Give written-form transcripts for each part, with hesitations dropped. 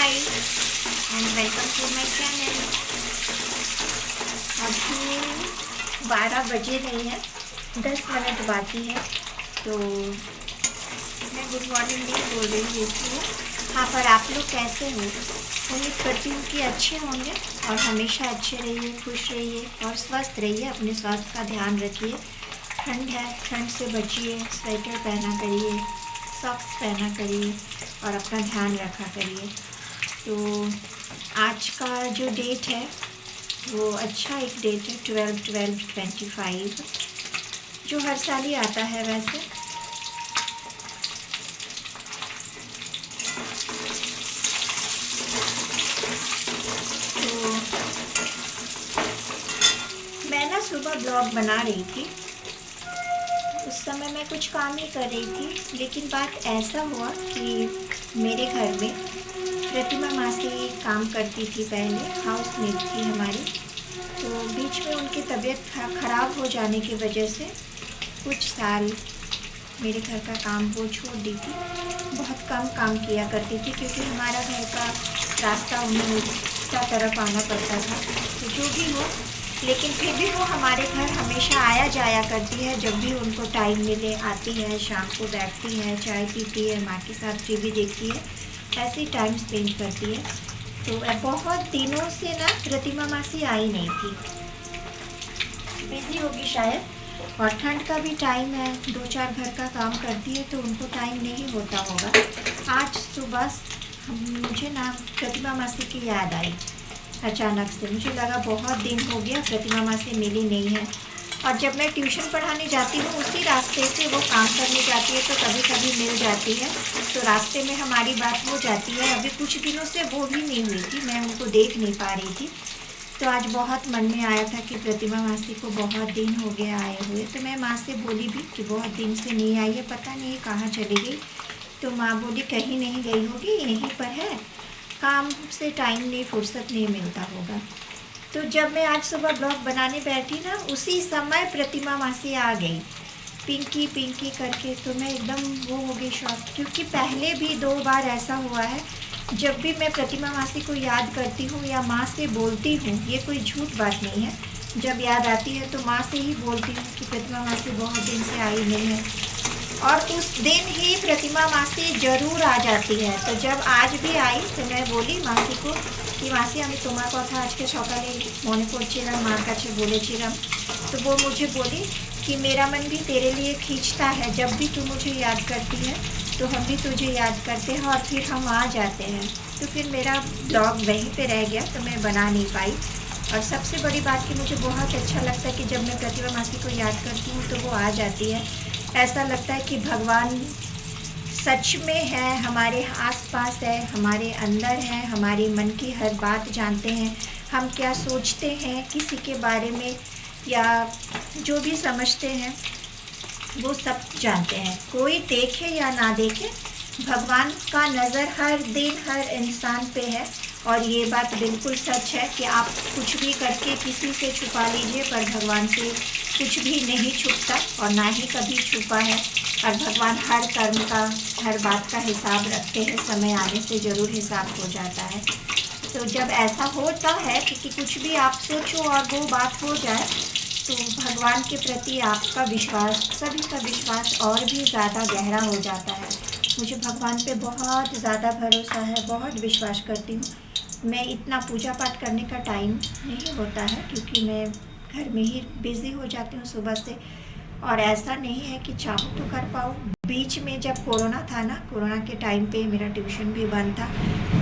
Hi and welcome to my channel. अभी 12 बजे नहीं है, 10 मिनट बाकी है, तो मैं गुड मॉर्निंग नहीं बोल रही हूँ इसलिए। हाँ, पर आप लोग कैसे हो? उम्मीद करती हूँ कि अच्छे होंगे और हमेशा अच्छे रहिए, खुश रहिए और स्वस्थ रहिए। अपने स्वास्थ्य का ध्यान रखिए। ठंड है, ठंड से बचिए, स्वेटर पहना करिए, सॉक्स पहना करिए और अपना ध्यान रखा करिए। तो आज का जो डेट है वो अच्छा एक डेट है, 12/12/25, जो हर साल ही आता है वैसे। तो मैं ना सुबह ब्लॉग बना रही थी, उस समय मैं कुछ काम ही कर रही थी, लेकिन बात ऐसा हुआ कि मेरे घर में प्रतिमा मासी काम करती थी, पहले हाउसमेट थी हमारी। तो बीच में उनकी तबीयत ख़राब हो जाने की वजह से कुछ साल मेरे घर का काम वो छोड़ दी थी। बहुत कम काम किया करती थी क्योंकि हमारा घर का रास्ता उन्हीं का तरफ आना पड़ता था। तो जो भी हो, लेकिन फिर भी वो हमारे घर हमेशा आया जाया करती है। जब भी उनको टाइम मिले आती है, शाम को बैठती है, चाय पीती है, माँ के साथ टीवी देखती है, ऐसे ही टाइम स्पेंड करती है। तो बहुत दिनों से ना प्रतिमा मासी आई नहीं थी, बिजी होगी शायद, और ठंड का भी टाइम है, 2-4 घर का काम करती है तो उनको टाइम नहीं होता होगा। आज सुबह मुझे ना प्रतिमा मासी की याद आई अचानक से। मुझे लगा बहुत दिन हो गया प्रतिमा मासी मिली नहीं है। और जब मैं ट्यूशन पढ़ाने जाती हूँ उसी रास्ते से वो काम करने जाती है, तो कभी कभी मिल जाती है, तो रास्ते में हमारी बात हो जाती है। अभी कुछ दिनों से वो भी नहीं हुई थी, मैं उनको देख नहीं पा रही थी। तो आज बहुत मन में आया था कि प्रतिमा मासी को बहुत दिन हो गया आए हुए। तो मैं माँ से बोली भी कि बहुत दिन से नहीं आई है, पता नहीं कहाँ चली गई। तो माँ बोली कहीं नहीं गई होगी, यहीं पर है, काम से टाइम नहीं, फुर्सत नहीं मिलता होगा। तो जब मैं आज सुबह ब्लॉग बनाने बैठी ना, उसी समय प्रतिमा मासी आ गई, पिंकी पिंकी करके। तो मैं एकदम वो हो गई शॉक, क्योंकि पहले भी 2 बार ऐसा हुआ है। जब भी मैं प्रतिमा मासी को याद करती हूँ या माँ से बोलती हूँ, ये कोई झूठ बात नहीं है, जब याद आती है तो माँ से ही बोलती हूँ कि प्रतिमा मासी बहुत दिन से आई नहीं है, और उस दिन ही प्रतिमा मासी ज़रूर आ जाती है। तो जब आज भी आई तो मैं बोली मासी को कि मासी আমি তোমার কথা আজকে সকালে মনে করছিলাম, মার কাছে বলেছিলাম। तो वो मुझे बोली कि मेरा मन भी तेरे लिए खींचता है, जब भी तू मुझे याद करती है तो हम भी तुझे याद करते हैं और फिर हम आ जाते हैं। तो फिर मेरा ब्लॉग वहीं पे रह गया, तो मैं बना नहीं पाई। और सबसे बड़ी बात कि मुझे बहुत अच्छा लगता है कि जब मैं प्रतिमा मासी को याद करती हूँ तो वो आ जाती है। ऐसा लगता है कि भगवान सच में है, हमारे आसपास है, हमारे अंदर है, हमारे मन की हर बात जानते हैं, हम क्या सोचते हैं किसी के बारे में या जो भी समझते हैं वो सब जानते हैं। कोई देखे या ना देखे, भगवान का नज़र हर दिन हर इंसान पे है। और ये बात बिल्कुल सच है कि आप कुछ भी करके किसी से छुपा लीजिए, पर भगवान से कुछ भी नहीं छुपता और ना ही कभी छुपा है। और भगवान हर कर्म का, हर बात का हिसाब रखते हैं, समय आने से ज़रूर हिसाब हो जाता है। तो जब ऐसा होता है कि कुछ भी आप सोचो और वो बात हो जाए, तो भगवान के प्रति आपका विश्वास, सभी का विश्वास और भी ज़्यादा गहरा हो जाता है। मुझे भगवान पे बहुत ज़्यादा भरोसा है, बहुत विश्वास करती हूँ। मैं इतना पूजा पाठ करने का टाइम नहीं होता है क्योंकि मैं घर में ही बिज़ी हो जाती हूँ सुबह से, और ऐसा नहीं है कि चाहूँ तो कर पाऊँ। बीच में जब कोरोना था ना, कोरोना के टाइम पे मेरा ट्यूशन भी बंद था,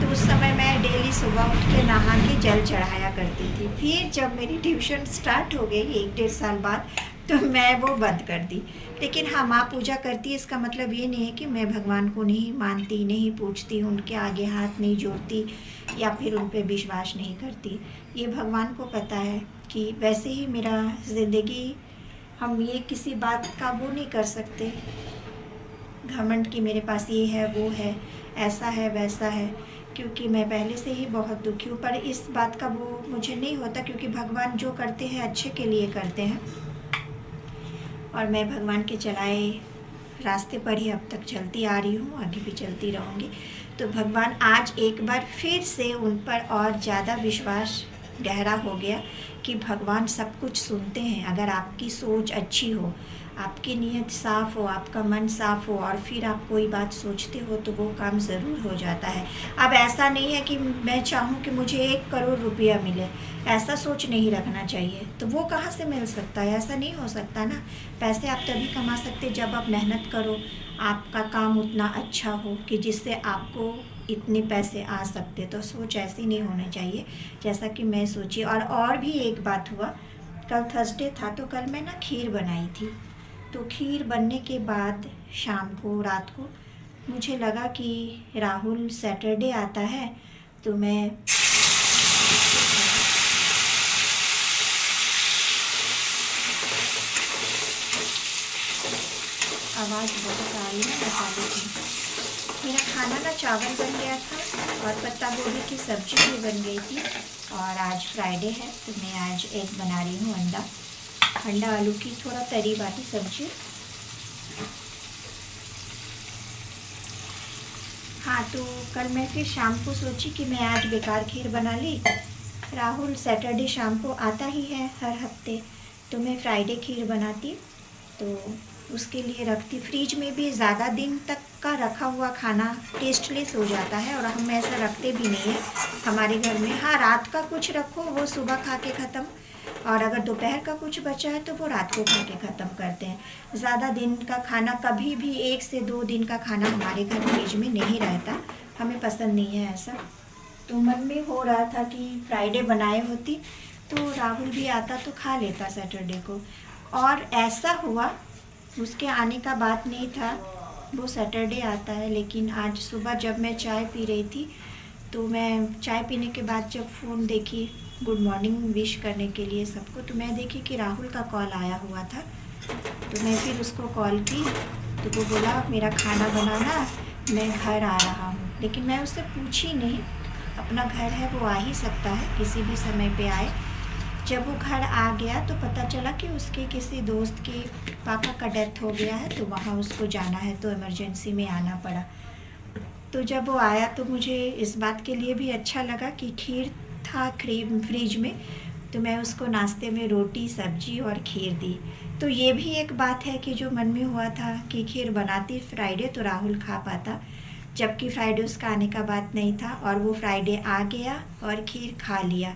तो उस समय मैं डेली सुबह उठ के नहा के जल चढ़ाया करती थी। फिर जब मेरी ट्यूशन स्टार्ट हो गई 1-1.5 साल बाद, तो मैं वो बंद कर दी। लेकिन हाँ, माँ पूजा करती है, इसका मतलब ये नहीं है कि मैं भगवान को नहीं मानती, नहीं पूछती, उनके आगे हाथ नहीं जोड़ती या फिर उन पर विश्वास नहीं करती। ये भगवान को पता है कि वैसे ही मेरा ज़िंदगी, हम ये किसी बात का वो नहीं कर सकते, घमंड कि मेरे पास ये है, वो है, ऐसा है, वैसा है, क्योंकि मैं पहले से ही बहुत दुखी हूँ। पर इस बात का वो मुझे नहीं होता क्योंकि भगवान जो करते हैं अच्छे के लिए करते हैं, और मैं भगवान के चलाए रास्ते पर ही अब तक चलती आ रही हूँ, आगे भी चलती रहूँगी। तो भगवान आज एक बार फिर से उन पर और ज़्यादा विश्वास गहरा हो गया कि भगवान सब कुछ सुनते हैं। अगर आपकी सोच अच्छी हो, आपकी नीयत साफ़ हो, आपका मन साफ़ हो और फिर आप कोई बात सोचते हो तो वो काम ज़रूर हो जाता है। अब ऐसा नहीं है कि मैं चाहूँ कि मुझे 1 करोड़ रुपया मिले, ऐसा सोच नहीं रखना चाहिए। तो वो कहाँ से मिल सकता है? ऐसा नहीं हो सकता ना। पैसे आप तभी कमा सकते जब आप मेहनत करो, आपका काम उतना अच्छा हो कि जिससे आपको इतने पैसे आ सकते। तो सोच ऐसी नहीं होनी चाहिए जैसा कि मैं सोची। और भी एक बात हुआ, कल थर्सडे था तो कल मैं ना खीर बनाई थी। तो खीर बनने के बाद शाम को, रात को मुझे लगा कि राहुल सैटरडे आता है तो मैं आवाज़ बहुत आ रही है मसाले की। मेरा खाना ना चावल बन गया था और पत्ता गोभी की सब्ज़ी भी बन गई थी। और आज फ्राइडे है तो मैं आज एग बना रही हूँ, अंडा आलू की थोड़ा तरी वाली सब्ज़ी। हाँ, तो कल मैं फिर शाम को सोची कि मैं आज बेकार खीर बना ली। राहुल सैटरडे शाम को आता ही है हर हफ्ते, तो मैं फ्राइडे खीर बनाती तो उसके लिए रखती। फ्रिज में भी ज़्यादा दिन तक का रखा हुआ खाना टेस्टलेस हो जाता है और हम ऐसा रखते भी नहीं है हमारे घर में। हाँ, रात का कुछ रखो वो सुबह खा के ख़त्म, और अगर दोपहर का कुछ बचा है तो वो रात को खा के ख़त्म करते हैं। ज़्यादा दिन का खाना, कभी भी 1 से 2 दिन का खाना हमारे घर फ्रिज में नहीं रहता, हमें पसंद नहीं है ऐसा। तो मन में हो रहा था कि फ्राइडे बनाए होती तो राहुल भी आता तो खा लेता सैटरडे को। और ऐसा हुआ, उसके आने का बात नहीं था, वो सैटरडे आता है। लेकिन आज सुबह जब मैं चाय पी रही थी तो मैं चाय पीने के बाद जब फ़ोन देखी गुड मॉर्निंग विश करने के लिए सबको, तो मैं देखी कि राहुल का कॉल आया हुआ था। तो मैं फिर उसको कॉल की तो वो बोला मेरा खाना बनाना, मैं घर आ रहा हूँ। लेकिन मैं उससे पूछी नहीं, अपना घर है वो आ ही सकता है, किसी भी समय पे आए। जब वो घर आ गया तो पता चला कि उसके किसी दोस्त के पापा का डेथ हो गया है तो वहाँ उसको जाना है, तो इमरजेंसी में आना पड़ा। तो जब वो आया तो मुझे इस बात के लिए भी अच्छा लगा कि खीर था फ्रिज में, तो मैं उसको नाश्ते में रोटी सब्जी और खीर दी। तो ये भी एक बात है कि जो मन में हुआ था कि खीर बनाती फ्राइडे तो राहुल खा पाता, जबकि फ्राइडे उसका आने का बात नहीं था और वो फ्राइडे आ गया और खीर खा लिया।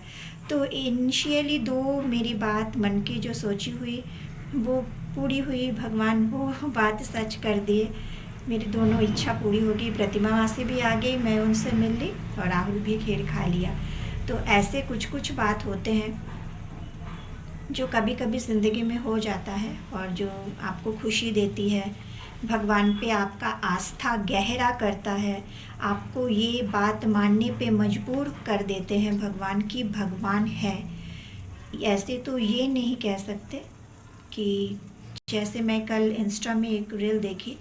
तो इनिशियली 2 मेरी बात मन की जो सोची हुई वो पूरी हुई, भगवान वो बात सच कर दिए। मेरी दोनों इच्छा पूरी हो गई, प्रतिमा मासी भी आ गई, मैं उनसे मिल ली और राहुल भी खीर खा लिया। तो ऐसे कुछ बात होते हैं जो कभी कभी ज़िंदगी में हो जाता है और जो आपको खुशी देती है, भगवान पे आपका आस्था गहरा करता है, आपको ये बात मानने पे मजबूर कर देते हैं भगवान की भगवान है। ऐसे तो ये नहीं कह सकते कि, जैसे मैं कल इंस्टा में एक रील देखी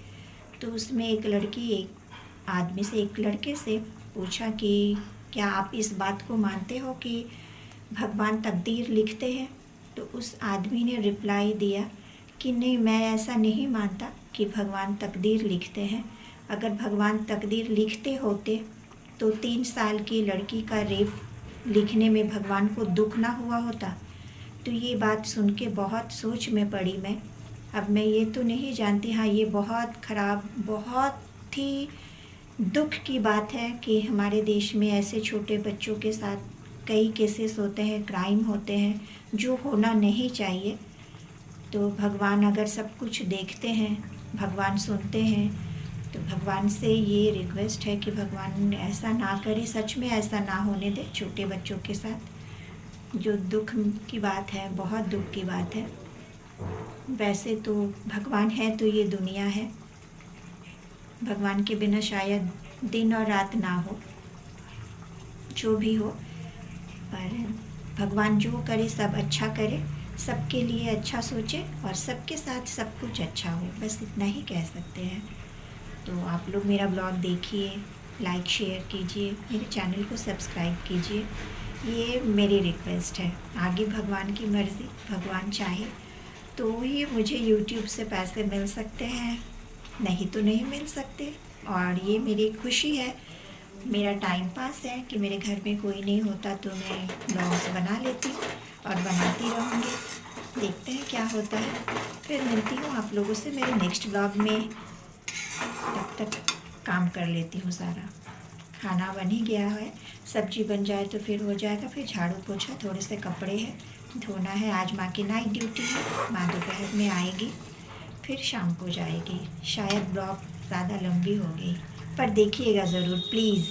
तो उसमें एक लड़की एक आदमी से, एक लड़के से पूछा कि क्या आप इस बात को मानते हो कि भगवान तकदीर लिखते हैं? तो उस आदमी ने रिप्लाई दिया कि नहीं, मैं ऐसा नहीं मानता कि भगवान तकदीर लिखते हैं। अगर भगवान तकदीर लिखते होते तो 3 साल की लड़की का रेप लिखने में भगवान को दुख ना हुआ होता। तो ये बात सुन के बहुत सोच में पड़ी मैं। अब मैं ये तो नहीं जानती, हाँ ये बहुत ख़राब, बहुत ही दुख की बात है कि हमारे देश में ऐसे छोटे बच्चों के साथ कई केसेस होते हैं, क्राइम होते हैं जो होना नहीं चाहिए। तो भगवान अगर सब कुछ देखते हैं, भगवान सुनते हैं, तो भगवान से ये रिक्वेस्ट है कि भगवान ऐसा ना करे, सच में ऐसा ना होने दे छोटे बच्चों के साथ। जो दुख की बात है, बहुत दुख की बात है। वैसे तो भगवान है तो ये दुनिया है, भगवान के बिना शायद दिन और रात ना हो, जो भी हो, पर भगवान जो करे सब अच्छा करे, सबके लिए अच्छा सोचे और सबके साथ सब कुछ अच्छा हो, बस इतना ही कह सकते हैं। तो आप लोग मेरा ब्लॉग देखिए, लाइक शेयर कीजिए, मेरे चैनल को सब्सक्राइब कीजिए, ये मेरी रिक्वेस्ट है। आगे भगवान की मर्ज़ी, भगवान चाहे तो ही मुझे YouTube से पैसे मिल सकते हैं, नहीं तो नहीं मिल सकते। और ये मेरी खुशी है मेरा टाइम पास है कि मेरे घर में कोई नहीं होता तो मैं ब्लॉग्स बना लेती हूँ और बनाती रहूँगी। देखते हैं क्या होता है। फिर मिलती हूँ आप लोगों से मेरे नेक्स्ट ब्लॉग में। तब तक काम कर लेती हूँ सारा। खाना बन ही गया है, सब्जी बन जाए तो फिर हो जाएगा। फिर झाड़ू पोछा, थोड़े से कपड़े हैं धोना है। आज माँ की नाइट ड्यूटी है, माँ दोपहर में आएगी फिर शाम को जाएगी। शायद ब्लॉग ज़्यादा लंबी हो गई, पर देखिएगा ज़रूर प्लीज़।